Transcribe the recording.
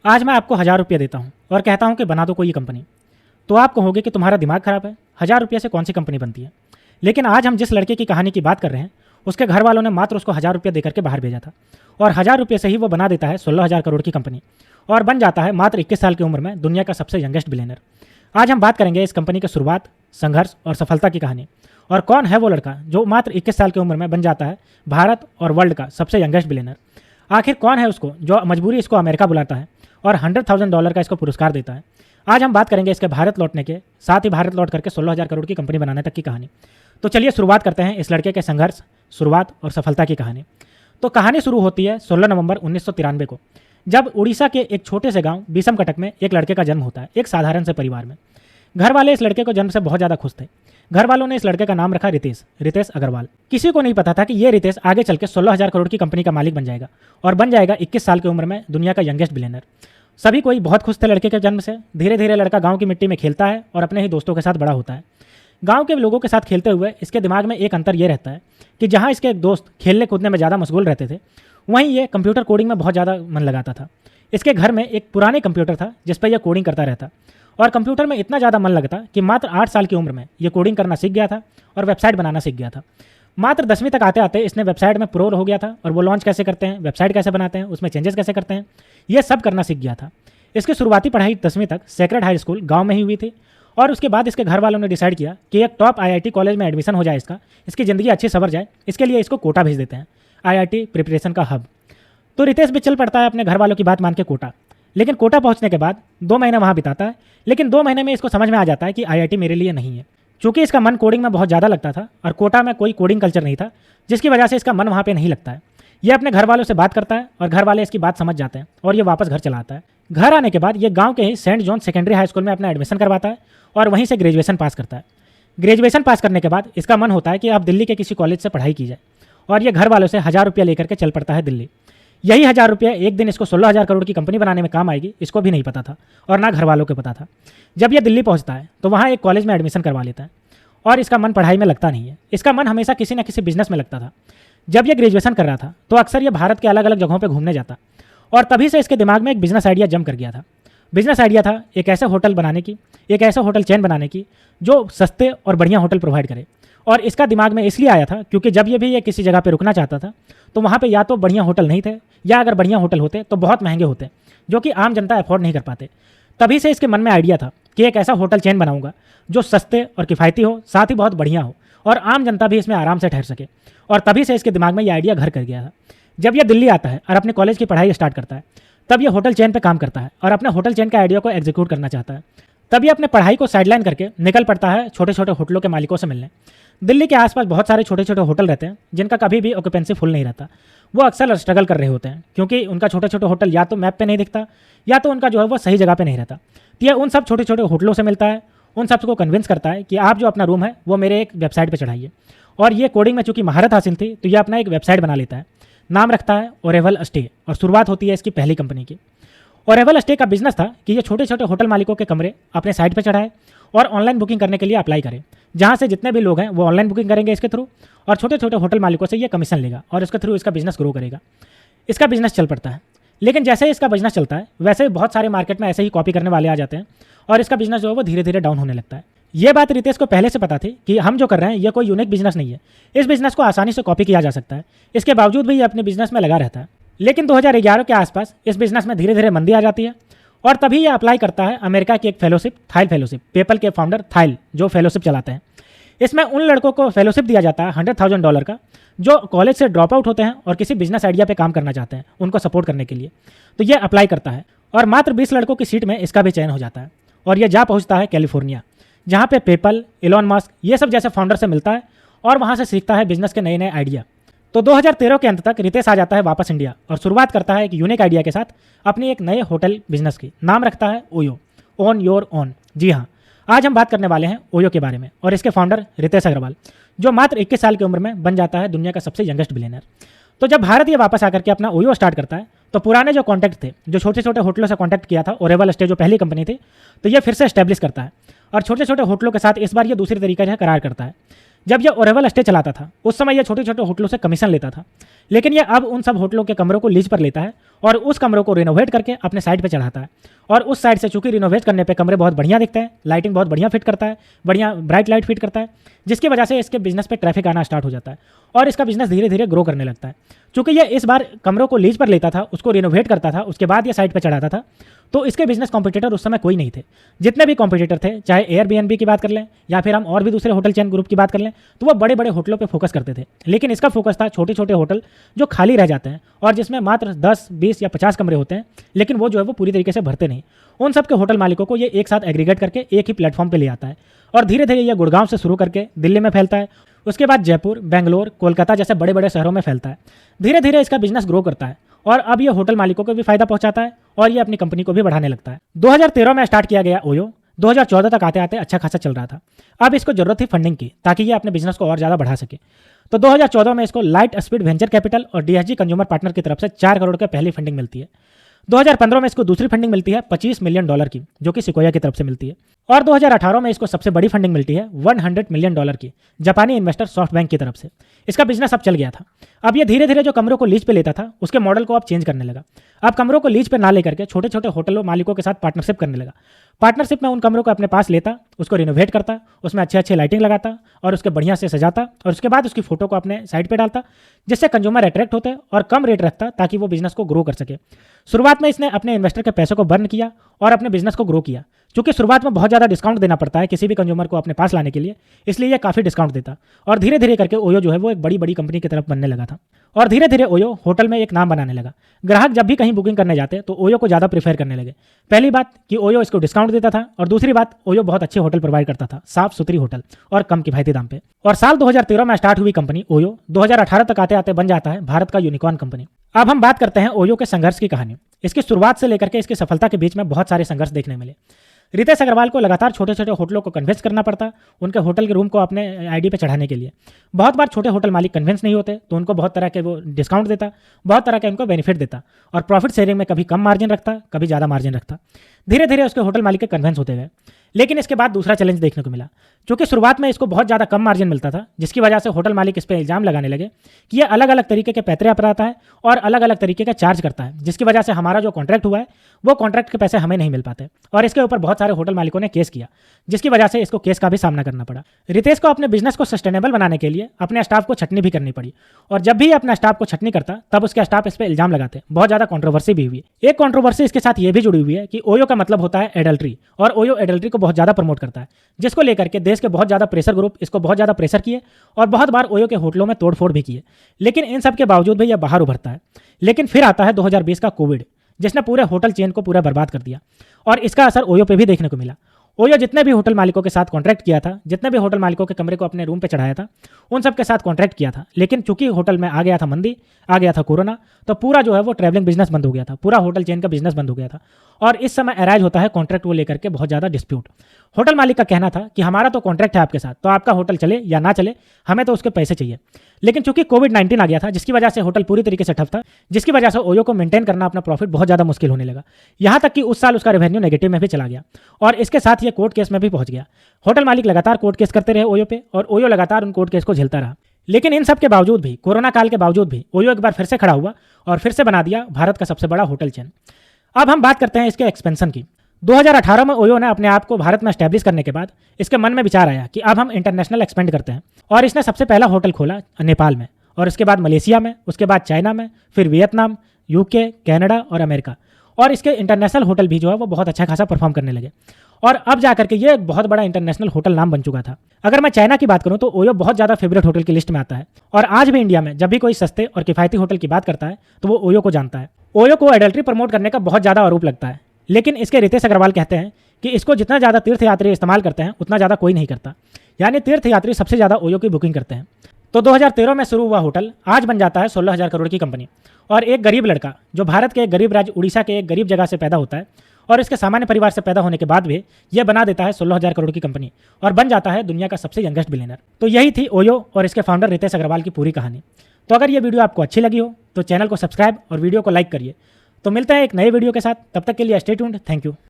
आज मैं आपको 1000 रुपये देता हूँ और कहता हूँ कि बना दो कोई कंपनी, तो आप कहोगे कि तुम्हारा दिमाग खराब है, 1000 रुपये से कौन सी कंपनी बनती है। लेकिन आज हम जिस लड़के की कहानी की बात कर रहे हैं, उसके घर वालों ने मात्र उसको 1000 रुपये देकर के बाहर भेजा था और 1000 रुपये से ही वो बना देता है 16,000 करोड़ की कंपनी और बन जाता है मात्र 21 साल की उम्र में दुनिया का सबसे यंगेस्ट बिलियनर। आज हम बात करेंगे इस कंपनी की शुरुआत, संघर्ष और सफलता की कहानी, और कौन है वो लड़का जो मात्र 21 साल की उम्र में बन जाता है भारत और वर्ल्ड का सबसे यंगेस्ट बिलियनर। आखिर कौन है उसको जो मजबूरी इसको अमेरिका बुलाता है और $100,000 का इसको पुरस्कार देता है। आज हम बात करेंगे इसके भारत लौटने के, साथ ही भारत लौट करके 16,000 करोड़ की कंपनी बनाने तक की कहानी। तो चलिए शुरुआत करते हैं इस लड़के के संघर्ष, शुरुआत और सफलता की कहानी। तो कहानी शुरू होती है 16 नवंबर 1993 को, जब उड़ीसा के एक छोटे से गांव बीसम कटक में एक लड़के का जन्म होता है, एक साधारण से परिवार में। घर वाले इस लड़के को जन्म से बहुत ज़्यादा खुश थे। घर वालों ने इस लड़के का नाम रखा रितेश अग्रवाल। किसी को नहीं पता था कि ये रितेश आगे चल के 16,000 करोड़ की कंपनी का मालिक बन जाएगा और बन जाएगा 21 साल की उम्र में दुनिया का यंगेस्ट बिलियनर। सभी कोई बहुत खुश थे लड़के के जन्म से। धीरे धीरे लड़का गांव की मिट्टी में खेलता है और अपने ही दोस्तों के साथ बड़ा होता है। गांव के लोगों के साथ खेलते हुए इसके दिमाग में एक अंतर ये रहता है कि जहां इसके एक दोस्त खेलने कूदने में ज़्यादा मशगूल रहते थे, वहीं ये कंप्यूटर कोडिंग में बहुत ज़्यादा मन लगाता था। इसके घर में एक पुराने कंप्यूटर था जिस पर यह कोडिंग करता रहता और कंप्यूटर में इतना ज़्यादा मन लगता कि मात्र 8 साल की उम्र में ये कोडिंग करना सीख गया था और वेबसाइट बनाना सीख गया था। मात्र 10वीं तक आते आते इसने वेबसाइट में प्रो हो गया था और वो लॉन्च कैसे करते हैं, वेबसाइट कैसे बनाते हैं, उसमें चेंजेस कैसे करते हैं, ये सब करना सीख गया था। इसकी शुरुआती पढ़ाई 10वीं तक सेक्रेड हाई स्कूल गाँव में ही हुई थी और उसके बाद इसके घर वालों ने डिसाइड किया कि एक टॉप IIT कॉलेज में एडमिशन हो जाए, इसकी ज़िंदगी अच्छी सवर जाए, इसके लिए इसको कोटा भेज देते हैं, IIT प्रिपरेशन का हब। तो रितेश भी चल पड़ता है अपने घर वालों की बात मान के कोटा। लेकिन कोटा पहुंचने के बाद 2 महीने वहां बिताता है, लेकिन 2 महीने में इसको समझ में आ जाता है कि IIT मेरे लिए नहीं है। चूंकि इसका मन कोडिंग में बहुत ज़्यादा लगता था और कोटा में कोई कोडिंग कल्चर नहीं था, जिसकी वजह से इसका मन वहाँ पे नहीं लगता है। ये अपने घर वालों से बात करता है और घर वाले इसकी बात समझ जाते हैं और ये वापस घर चला आता है। घर आने के बाद ये गाँव के ही saint John secondary high school में अपना एडमिशन करवाता है और वहीं से ग्रेजुएशन पास करता है। ग्रेजुएशन पास करने के बाद इसका मन होता है कि अब दिल्ली के किसी कॉलेज से पढ़ाई की जाए और ये घर वालों से 1000 रुपया लेकर के चल पड़ता है दिल्ली। यही 1000 रुपये एक दिन इसको 16,000 करोड़ की कंपनी बनाने में काम आएगी, इसको भी नहीं पता था और ना घर वालों को पता था। जब यह दिल्ली पहुंचता है तो वहाँ एक कॉलेज में एडमिशन करवा लेता है और इसका मन पढ़ाई में लगता नहीं है। इसका मन हमेशा किसी न किसी बिजनेस में लगता था। जब यह ग्रेजुएशन कर रहा था तो अक्सर यह भारत के अलग अलग जगहों पर घूमने जाता और तभी से इसके दिमाग में एक बिजनेस आइडिया जम कर गया था। बिजनेस आइडिया था एक ऐसे होटल बनाने की, एक ऐसा होटल चेन बनाने की जो सस्ते और बढ़िया होटल प्रोवाइड करे। और इसका दिमाग में इसलिए आया था क्योंकि जब ये किसी जगह पे रुकना चाहता था तो वहाँ पे या तो बढ़िया होटल नहीं थे या अगर बढ़िया होटल होते तो बहुत महंगे होते, जो कि आम जनता अफोर्ड नहीं कर पाते। तभी से इसके मन में आइडिया था कि एक ऐसा होटल चेन बनाऊंगा जो सस्ते और किफ़ायती हो, साथ ही बहुत बढ़िया हो और आम जनता भी इसमें आराम से ठहर सके। और तभी से इसके दिमाग में ये आइडिया घर कर गया था। जब यह दिल्ली आता है और अपने कॉलेज की पढ़ाई स्टार्ट करता है, तब यह होटल चेन पर काम करता है और अपने होटल चेन के आइडिया को एग्जीक्यूट करना चाहता है। तब ये अपने पढ़ाई को साइडलाइन करके निकल पड़ता है छोटे छोटे होटलों के मालिकों से मिलने। दिल्ली के आसपास बहुत सारे छोटे छोटे होटल रहते हैं जिनका कभी भी ऑक्यूपेंसी फुल नहीं रहता। वो अक्सर स्ट्रगल कर रहे होते हैं क्योंकि उनका छोटे छोटे होटल या तो मैप पे नहीं दिखता या तो उनका जो है वो सही जगह पे नहीं रहता। तो ये उन सब छोटे छोटे होटलों से मिलता है, उन सबको कन्विंस करता है कि आप जो अपना रूम है वो मेरे एक वेबसाइट पर चढ़ाइए। और ये कोडिंग में चूंकि महारत हासिल थी तो ये अपना एक वेबसाइट बना लेता है, नाम रखता है ओरेवल स्टे और शुरुआत होती है इसकी पहली कंपनी की। ओरेवल स्टे का बिजनेस था कि ये छोटे छोटे होटल मालिकों के कमरे अपने साइट पर चढ़ाए और ऑनलाइन बुकिंग करने के लिए अप्लाई करें, जहाँ से जितने भी लोग हैं वो ऑनलाइन बुकिंग करेंगे इसके थ्रू और छोटे छोटे होटल मालिकों से ये कमीशन लेगा और इसके थ्रू इसका बिजनेस ग्रो करेगा। इसका बिजनेस चल पड़ता है, लेकिन जैसे ही इसका बिजनेस चलता है वैसे ही बहुत सारे मार्केट में ऐसे ही कॉपी करने वाले आ जाते हैं और इसका बिजनेस जो है वो धीरे धीरे डाउन होने लगता है। ये बात रितेश को पहले से पता थी कि हम जो कर रहे हैं ये कोई यूनिक बिजनेस नहीं है, इस बिजनेस को आसानी से कॉपी किया जा सकता है। इसके बावजूद भी ये अपने बिजनेस में लगा रहता है। लेकिन 2011 के आसपास इस बिजनेस में धीरे धीरे मंदी आ जाती है और तभी ये अप्लाई करता है अमेरिका की एक फेलोशिप, थाइल फेलोशिप। पेपल के फाउंडर थाइल जो फेलोशिप चलाते हैं, इसमें उन लड़कों को फेलोशिप दिया जाता है $100,000 का जो कॉलेज से ड्रॉप आउट होते हैं और किसी बिजनेस आइडिया पे काम करना चाहते हैं, उनको सपोर्ट करने के लिए। तो ये अप्लाई करता है और मात्र 20 लड़कों की सीट में इसका भी चयन हो जाता है और यह जा पहुँचता है कैलिफोर्निया, जहाँ पे पेपल, इलॉन मस्क ये सब जैसे फाउंडर से मिलता है और वहाँ से सीखता है बिजनेस के नए नए आइडिया। तो 2013 के अंत तक रितेश आ जाता है वापस इंडिया और शुरुआत करता है एक यूनिक आइडिया के साथ अपनी एक नए होटल बिजनेस की। नाम रखता है ओयो, ओन योर ओन। जी हाँ, आज हम बात करने वाले हैं ओयो के बारे में और इसके फाउंडर रितेश अग्रवाल, जो मात्र 21 साल की उम्र में बन जाता है दुनिया का सबसे यंगेस्ट बिलियनर। तो जब भारत ये वापस आकर के अपना ओयो स्टार्ट करता है तो पुराने जो कॉन्टैक्ट थे, जो छोटे छोटे होटलों से कॉन्टैक्ट किया था, ओरेवल स्टे जो पहली कंपनी थी, तो ये फिर से एस्टेब्लिश करता है और छोटे छोटे होटलों के साथ इस बार ये दूसरी तरीके से करार करता है। जब ये ओरेवल स्टे चलाता था उस समय ये छोटे छोटे होटलों से कमीशन लेता था, लेकिन ये अब उन सब होटलों के कमरों को लीज पर लेता है और उस कमरों को रिनोवेट करके अपने साइट पे चढ़ाता है। और उस साइड से चूंकि रिनोवेट करने पे कमरे बहुत बढ़िया दिखते हैं, लाइटिंग बहुत बढ़िया फिट करता है, बढ़िया ब्राइट लाइट फिट करता है, जिसकी वजह से इसके बिजनेस पे ट्रैफिक आना स्टार्ट हो जाता है और इसका बिजनेस धीरे धीरे ग्रो करने लगता है। चूंकि ये इस बार कमरों को लीज पर लेता था, उसको रिनोवेट करता था, उसके बाद ये साइट पर चढ़ाता था, तो इसके बिजनेस कॉम्पिटिटर उस समय कोई नहीं थे। जितने भी कॉम्पिटिटर थे, चाहे एयरबीएनबी की बात कर लें या फिर हम और भी दूसरे होटल चेन ग्रुप की बात कर लें, तो वो बड़े बड़े होटलों पे फोकस करते थे। लेकिन इसका फोकस था छोटे छोटे होटल जो खाली रह जाते हैं और जिसमें मात्र 10, 20 या 50 कमरे होते हैं, लेकिन वो जो है वो पूरी तरीके से भरते नहीं। उन सब के होटल मालिकों को ये एक साथ एग्रीगेट करके एक ही प्लेटफॉर्म पर ले आता है और धीरे धीरे ये गुड़गांव से शुरू करके दिल्ली में फैलता है, उसके बाद जयपुर, बेंगलोर, कोलकाता जैसे बड़े बड़े शहरों में फैलता है। धीरे धीरे इसका बिजनेस ग्रो करता है और अब ये होटल मालिकों को भी फायदा पहुंचाता है और ये अपनी कंपनी को भी बढ़ाने लगता है। 2013 में स्टार्ट किया गया ओयो, 2014 तक आते आते अच्छा खासा चल रहा था। अब इसको जरूरत थी फंडिंग की ताकि ये अपने बिजनेस को और ज़्यादा बढ़ा सके। तो 2014 में इसको लाइट स्पीड वेंचर कैपिटल और डीएसजी कंज्यूमर पार्टनर की तरफ से 4 करोड़ की पहली फंडिंग मिलती है। 2015 में इसको दूसरी फंडिंग मिलती है $25 मिलियन की, जो कि सिकोया की तरफ से मिलती है। और 2018 में इसको सबसे बड़ी फंडिंग मिलती है $100 मिलियन की, जापानी इन्वेस्टर सॉफ्ट बैंक की तरफ से। इसका बिजनेस अब चल गया था। अब ये धीरे धीरे जो कमरों को लीज पे लेता था उसके मॉडल को अब चेंज करने लगा। अब कमरों को लीज पे ना लेकर के छोटे छोटे होटलों मालिकों के साथ पार्टनरशिप करने लगा। पार्टनरशिप में उन कमरों को अपने पास लेता, उसको रिनोवेट करता, उसमें अच्छे अच्छे लाइटिंग लगाता और उसके बढ़िया से सजाता और उसके बाद उसकी फोटो को अपने साइट पे डालता, जिससे कंज्यूमर अट्रैक्ट होते और कम रेट रखता ताकि वो बिजनेस को ग्रो कर सके। शुरुआत में इसने अपने इन्वेस्टर के पैसों को बर्न किया और अपने बिजनेस को ग्रो किया। क्योंकि शुरुआत में बहुत ज़्यादा डिस्काउंट देना पड़ता है किसी भी कंज्यूमर को अपने पास लाने के लिए, इसलिए ये काफ़ी डिस्काउंट देता और धीरे धीरे करके ओयो जो है वो एक बड़ी बड़ी कंपनी की तरफ बनने लगा था। और धीरे धीरे ओयो होटल में एक नाम बनाने लगा। ग्राहक जब भी कहीं बुकिंग करने जाते तो ओयो को ज़्यादा प्रीफर करने लगे। पहली बात कि ओयो इसको डिस्काउंट देता था और दूसरी बात ओयो बहुत अच्छे होटल प्रोवाइड करता था, साफ सुथरी होटल और कम किफायती दाम पे। और साल 2013 में स्टार्ट हुई कंपनी ओयो 2018 तक आते आते बन जाता है भारत का यूनिकॉर्न कंपनी। अब हम बात करते हैं ओयो के संघर्ष की कहानी। इसकी शुरुआत से लेकर के इसकी सफलता के बीच में बहुत सारे संघर्ष देखने मिले। रितेश अग्रवाल को लगातार छोटे छोटे होटलों को कन्विंस करना पड़ता उनके होटल के रूम को अपने आईडी पे चढ़ाने के लिए। बहुत बार छोटे होटल मालिक कन्विंस नहीं होते तो उनको बहुत तरह के वो डिस्काउंट देता, बहुत तरह के उनको बेनिफिट देता और प्रॉफिट शेयरिंग में कभी कम मार्जिन रखता, कभी ज़्यादा मार्जिन रखता। धीरे धीरे उसके होटल मालिक के कन्विंस होते गए। लेकिन इसके बाद दूसरा चैलेंज देखने को मिला। क्योंकि शुरुआत में इसको बहुत ज़्यादा कम मार्जिन मिलता था, जिसकी वजह से होटल मालिक इस पर इल्ज़ाम लगाने लगे कि ये अलग अलग तरीके के पैतरे अपनाता है और अलग अलग तरीके का चार्ज करता है, जिसकी वजह से हमारा जो कॉन्ट्रैक्ट हुआ है वो कॉन्ट्रैक्ट के पैसे हमें नहीं मिल पाते। और इसके ऊपर बहुत सारे होटल मालिकों ने केस किया, जिसकी वजह से इसको केस का भी सामना करना पड़ा। रितेश को अपने बिजनेस को सस्टेनेबल बनाने के लिए अपने स्टाफ को छटनी भी करनी पड़ी और जब भी अपने स्टाफ को छटनी करता तब उसके स्टाफ इस पर इल्जाम लगाते। बहुत ज़्यादा कॉन्ट्रोवर्सी भी हुई। एक कॉन्ट्रोवर्सी इसके साथ ये भी जुड़ी हुई है कि ओयो का मतलब होता है एडल्ट्री और ओयो एडल्ट्री को बहुत ज़्यादा प्रमोट करता है, जिसको लेकर के देश के बहुत ज़्यादा प्रेशर ग्रुप इसको बहुत ज़्यादा प्रेशर किए और बहुत बार ओयो के होटलों में तोड़फोड़ भी किए। लेकिन इन सब के बावजूद भी यह बाहर उभरता है। लेकिन फिर आता है 2020 का कोविड, जिसने पूरे होटल चेन को पूरा बर्बाद कर दिया और इसका असर ओयो पे भी देखने को मिला। ओयो जितने भी होटल मालिकों के साथ कॉन्ट्रैक्ट किया था, जितने भी होटल मालिकों के कमरे को अपने रूम पे चढ़ाया था, उन सब के साथ कॉन्ट्रैक्ट किया था। लेकिन चूंकि होटल में आ गया था मंदी, आ गया था कोरोना, तो पूरा जो है वो ट्रैवलिंग बिजनेस बंद हो गया था, पूरा होटल चेन का बिजनेस बंद हो गया था। और इस समय अराइज होता है कॉन्ट्रैक्ट को लेकर के बहुत ज़्यादा डिस्प्यूट। होटल मालिक का कहना था कि हमारा तो कॉन्ट्रैक्ट है आपके साथ, तो आपका होटल चले या ना चले, हमें तो उसके पैसे चाहिए। लेकिन चूंकि कोविड-19 आ गया था, जिसकी वजह से होटल पूरी तरीके से ठप था, जिसकी वजह से ओयो को मेंटेन करना अपना प्रॉफिट बहुत ज़्यादा मुश्किल होने लगा। यहाँ तक कि उस साल उसका रेवेन्यू नेगेटिव में भी चला गया और इसके साथ ये कोर्ट केस में भी पहुंच गया। होटल मालिक लगातार कोर्ट केस करते रहे ओयो पे और ओयो लगातार उन कोर्ट केस को झेलता रहा। लेकिन इन सब के बावजूद भी, कोरोना काल के बावजूद भी, ओयो एक बार फिर से खड़ा हुआ और फिर से बना दिया भारत का सबसे बड़ा होटल चेन। अब हम बात करते हैं इसके एक्सपेंशन की। 2018 में ओयो ने अपने आप को भारत में एस्टैब्लिश करने के बाद इसके मन में विचार आया कि अब हम इंटरनेशनल एक्सपेंड करते हैं और इसने सबसे पहला होटल खोला नेपाल में और उसके बाद मलेशिया में, उसके बाद चाइना में, फिर वियतनाम, यूके, कनाडा और अमेरिका। और इसके इंटरनेशनल होटल भी जो है वो बहुत अच्छा खासा परफॉर्म करने लगे और अब जाकर के ये एक बहुत बड़ा इंटरनेशनल होटल नाम बन चुका था। अगर मैं चाइना की बात करूं तो ओयो बहुत ज़्यादा फेवरेट होटल की लिस्ट में आता है और आज भी इंडिया में जब भी कोई सस्ते और किफ़ायती होटल की बात करता है तो वो ओयो को जानता है। ओयो को एडल्ट्री प्रमोट करने का बहुत ज़्यादा आरोप लगता है, लेकिन इसके रितेश अग्रवाल कहते हैं कि इसको जितना ज़्यादा तीर्थयात्री इस्तेमाल करते हैं उतना ज़्यादा कोई नहीं करता, यानी तीर्थयात्री सबसे ज़्यादा ओयो की बुकिंग करते हैं। तो 2013 में शुरू हुआ होटल आज बन जाता है 16,000 करोड़ की कंपनी और एक गरीब लड़का जो भारत के एक गरीब राज्य उड़ीसा के एक गरीब जगह से पैदा होता है और इसके सामान्य परिवार से पैदा होने के बाद भी यह बना देता है 16,000 करोड़ की कंपनी और बन जाता है दुनिया का सबसे यंगेस्ट बिलियनर। तो यही थी ओयो और इसके फाउंडर रितेश अग्रवाल की पूरी कहानी। तो अगर ये वीडियो आपको अच्छी लगी हो तो चैनल को सब्सक्राइब और वीडियो को लाइक करिए। तो मिलते हैं एक नए वीडियो के साथ, तब तक के लिए स्टे ट्यून्ड। Thank you.